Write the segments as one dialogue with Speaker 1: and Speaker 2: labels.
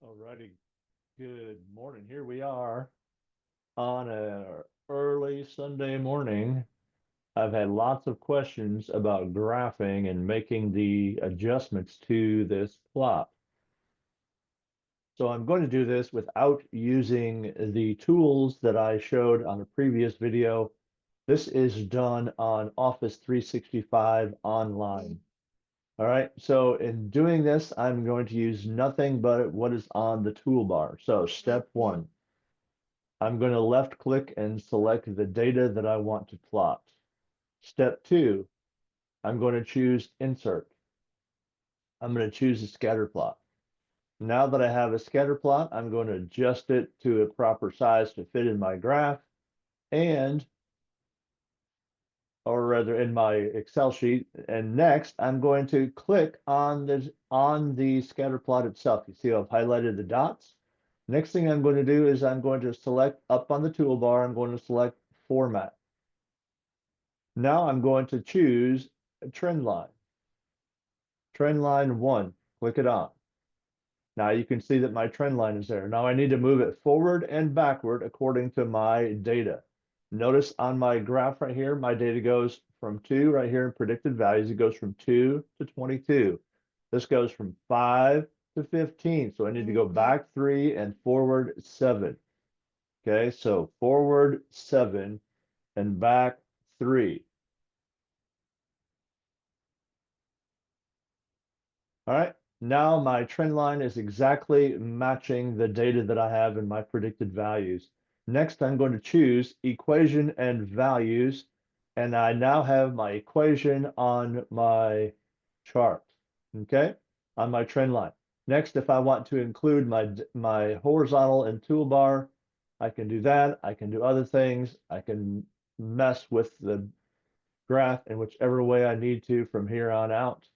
Speaker 1: Alrighty, good morning. Here we are on a early Sunday morning. I've had lots of questions about graphing and making the adjustments to this plot. So I'm going to do this without using the tools that I showed on a previous video. This is done on Office 365 online. All right, so in doing this, I'm going to use nothing but what is on the toolbar. So step one. I'm going to left click and select the data that I want to plot. Step two, I'm going to choose insert. I'm going to choose a scatter plot. Now that I have a scatter plot, I'm going to adjust it to a proper size to fit in my graph and, or rather in my Excel sheet. And next, I'm going to click on the scatter plot itself. You see I've highlighted the dots. Next thing I'm going to do is I'm going to select up on the toolbar, I'm going to select format. Now I'm going to choose a trend line. Trend line 1, click it on. Now you can see that my trend line is there. Now I need to move it forward and backward according to my data. Notice on my graph right here, my data goes from 2 right here in predicted values. It goes from 2 to 22. This goes from 5 to 15. So I need to go back 3 and forward 7. Okay, so forward 7 and back 3. All right, now my trend line is exactly matching the data that I have in my predicted values. Next, I'm going to choose equation and values, and I now have my equation on my chart, okay, on my trend line. Next, if I want to include my horizontal and toolbar, I can do that. I can do other things. I can mess with the graph in whichever way I need to from here on out.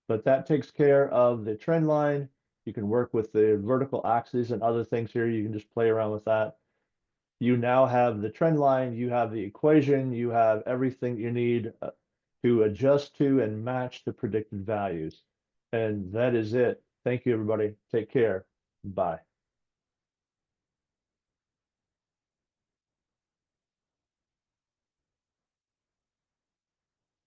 Speaker 1: But that takes care of the trend line. You can work with the vertical axes and other things here. You can just play around with that. You now have the trend line, you have the equation, you have everything you need to adjust to and match the predicted values. And that is it. Thank you, everybody. Take care. Bye.